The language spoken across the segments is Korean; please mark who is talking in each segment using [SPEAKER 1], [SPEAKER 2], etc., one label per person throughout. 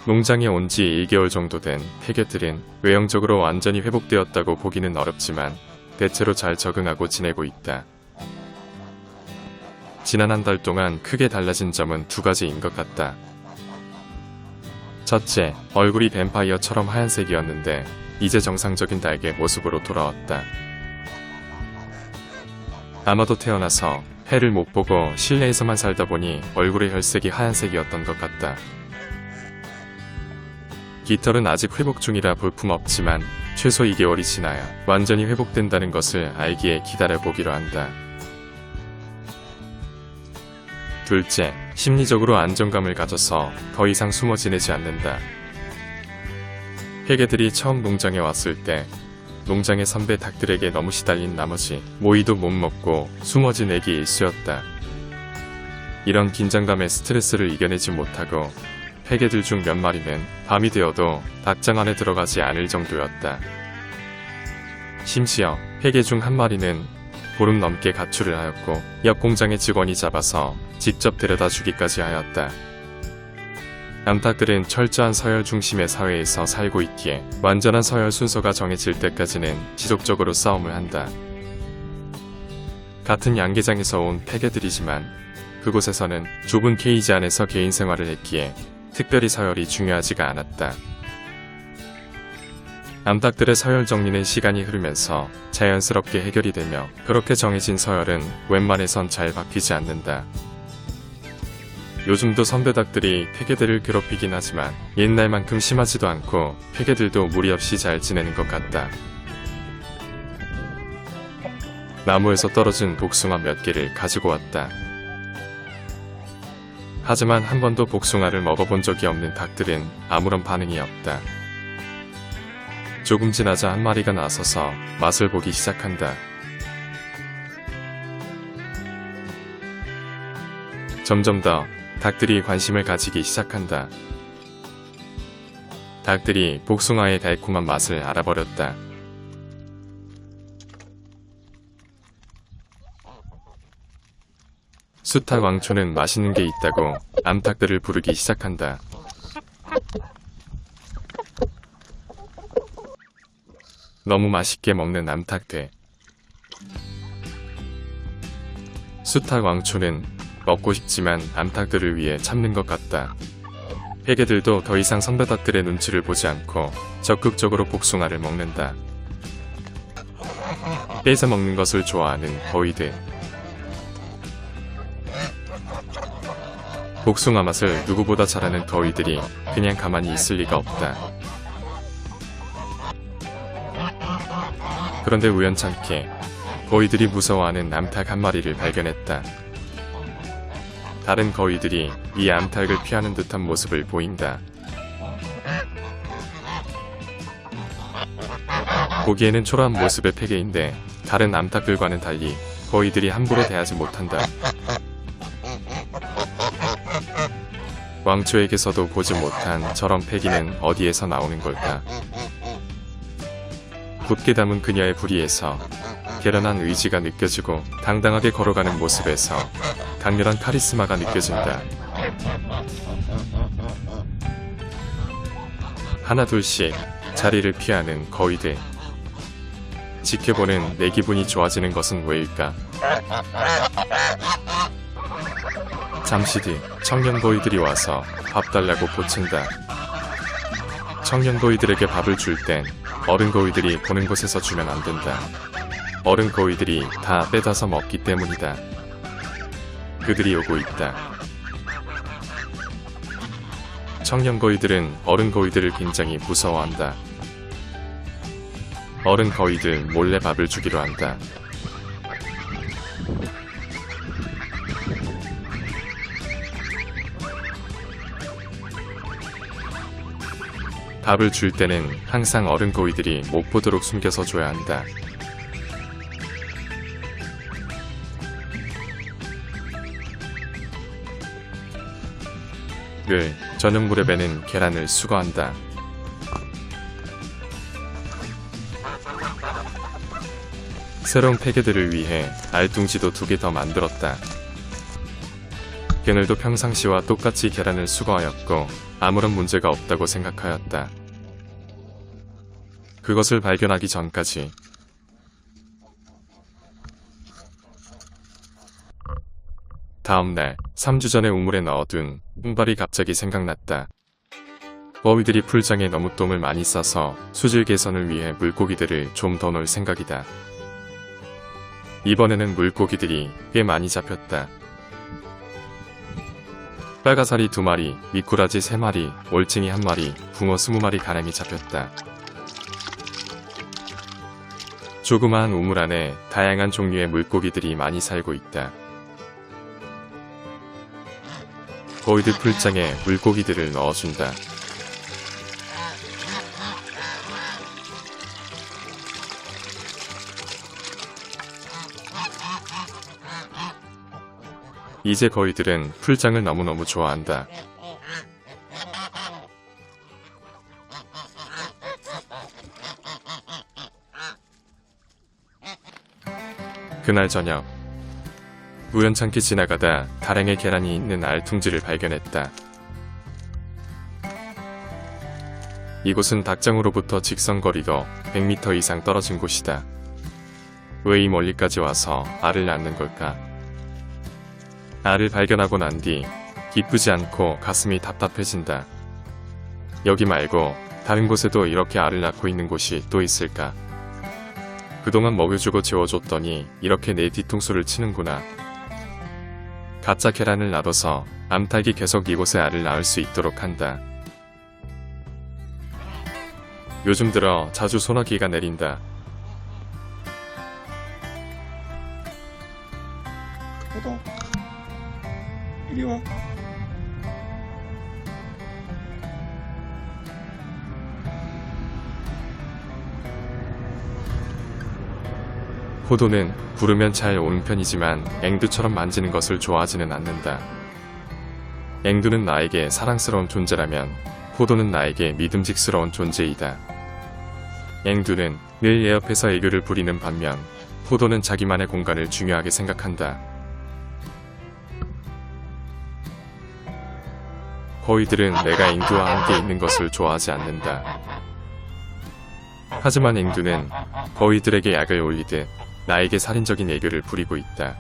[SPEAKER 1] 농장에 온 지 1개월 정도 된 폐개들은 외형적으로 완전히 회복되었다고 보기는 어렵지만 대체로 잘 적응하고 지내고 있다. 지난 한 달 동안 크게 달라진 점은 두 가지인 것 같다. 첫째, 얼굴이 뱀파이어처럼 하얀색이었는데 이제 정상적인 달개 모습으로 돌아왔다. 아마도 태어나서 해를 못 보고 실내에서만 살다 보니 얼굴의 혈색이 하얀색이었던 것 같다. 깃털은 아직 회복 중이라 볼품없지만 최소 2개월이 지나야 완전히 회복된다는 것을 알기에 기다려보기로 한다. 둘째, 심리적으로 안정감을 가져서 더 이상 숨어 지내지 않는다. 폐개들이 처음 농장에 왔을 때 농장의 선배 닭들에게 너무 시달린 나머지 모이도 못 먹고 숨어 지내기 일쑤였다. 이런 긴장감에 스트레스를 이겨내지 못하고 폐개들 중 몇 마리는 밤이 되어도 닭장 안에 들어가지 않을 정도였다. 심지어 폐개 중 한 마리는 보름 넘게 가출을 하였고 옆 공장의 직원이 잡아서 직접 데려다 주기까지 하였다. 암탉들은 철저한 서열 중심의 사회에서 살고 있기에 완전한 서열 순서가 정해질 때까지는 지속적으로 싸움을 한다. 같은 양계장에서 온 폐개들이지만 그곳에서는 좁은 케이지 안에서 개인 생활을 했기에 특별히 서열이 중요하지가 않았다. 암탉들의 서열 정리는 시간이 흐르면서 자연스럽게 해결이 되며 그렇게 정해진 서열은 웬만해선 잘 바뀌지 않는다. 요즘도 선배 닭들이 폐개들을 괴롭히긴 하지만 옛날만큼 심하지도 않고 폐개들도 무리 없이 잘 지내는 것 같다. 나무에서 떨어진 복숭아 몇 개를 가지고 왔다. 하지만 한 번도 복숭아를 먹어본 적이 없는 닭들은 아무런 반응이 없다. 조금 지나자 한 마리가 나서서 맛을 보기 시작한다. 점점 더 닭들이 관심을 가지기 시작한다. 닭들이 복숭아의 달콤한 맛을 알아버렸다. 수탉 왕초는 맛있는 게 있다고 암탉들을 부르기 시작한다. 너무 맛있게 먹는 암탉들. 수탉 왕초는 먹고 싶지만 암탉들을 위해 참는 것 같다. 폐개들도 더 이상 선배 닭들의 눈치를 보지 않고 적극적으로 복숭아를 먹는다. 뺏어 먹는 것을 좋아하는 거위들. 복숭아 맛을 누구보다 잘 아는 거위들이 그냥 가만히 있을 리가 없다. 그런데 우연찮게 거위들이 무서워하는 암탉 한 마리를 발견했다. 다른 거위들이 이 암탉을 피하는 듯한 모습을 보인다. 보기에는 초라한 모습의 폐개인데 다른 암탉들과는 달리 거위들이 함부로 대하지 못한다. 왕초에게서도 보지 못한 저런 폐기는 어디에서 나오는 걸까? 굳게 담은 그녀의 부리에서 결연한 의지가 느껴지고 당당하게 걸어가는 모습에서 강렬한 카리스마가 느껴진다. 하나둘씩 자리를 피하는 거위들. 지켜보는 내 기분이 좋아지는 것은 왜일까? 잠시 뒤 청년 거위들이 와서 밥 달라고 보챈다. 청년 거위들에게 밥을 줄 땐 어른 거위들이 보는 곳에서 주면 안 된다. 어른 거위들이 다 뺏어서 먹기 때문이다. 그들이 오고 있다. 청년 거위들은 어른 거위들을 굉장히 무서워한다. 어른 거위들 몰래 밥을 주기로 한다. 밥을 줄 때는 항상 어른 거위들이 못 보도록 숨겨서 줘야 한다. 저녁 무렵에는 계란을 수거한다. 새로운 폐개들을 위해 알둥지도 2개 더 만들었다. 그늘도 평상시와 똑같이 계란을 수거하였고 아무런 문제가 없다고 생각하였다. 그것을 발견하기 전까지. 다음날 3주 전에 우물에 넣어둔 운발이 갑자기 생각났다. 거위들이 풀장에 너무 똥을 많이 싸서 수질 개선을 위해 물고기들을 좀 더 넣을 생각이다. 이번에는 물고기들이 꽤 많이 잡혔다. 빨가사리 2마리, 미꾸라지 3마리, 올챙이 1마리, 붕어 20마리 가량이 잡혔다. 조그마한 우물 안에 다양한 종류의 물고기들이 많이 살고 있다. 거위들 풀장에 물고기들을 넣어준다. 이제 거위들은 풀장을 너무너무 좋아한다. 그날 저녁, 우연찮게 지나가다 다량의 계란이 있는 알퉁지를 발견했다. 이곳은 닭장으로부터 직선거리로 100m 이상 떨어진 곳이다. 왜 이 멀리까지 와서 알을 낳는 걸까? 알을 발견하고 난 뒤 기쁘지 않고 가슴이 답답해진다. 여기 말고 다른 곳에도 이렇게 알을 낳고 있는 곳이 또 있을까? 그동안 먹여주고 재워줬더니 이렇게 내 뒤통수를 치는구나. 가짜 계란을 놔둬서 암탉이 계속 이곳에 알을 낳을 수 있도록 한다. 요즘 들어 자주 소나기가 내린다.
[SPEAKER 2] 호도, 이리 와.
[SPEAKER 1] 호도는 부르면 잘 오는 편이지만 앵두처럼 만지는 것을 좋아하지는 않는다. 앵두는 나에게 사랑스러운 존재라면 호도는 나에게 믿음직스러운 존재이다. 앵두는 늘 내 옆에서 애교를 부리는 반면 호도는 자기만의 공간을 중요하게 생각한다. 거위들은 내가 앵두와 함께 있는 것을 좋아하지 않는다. 하지만 앵두는 거위들에게 약을 올리듯 나에게 살인적인 애교를 부리고 있다.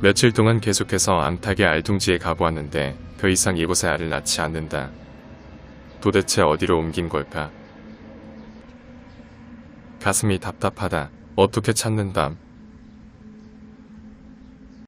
[SPEAKER 1] 며칠 동안 계속해서 암탉의 알둥지에 가보았는데 더 이상 이곳에 알을 낳지 않는다. 도대체 어디로 옮긴 걸까? 가슴이 답답하다. 어떻게 찾는담?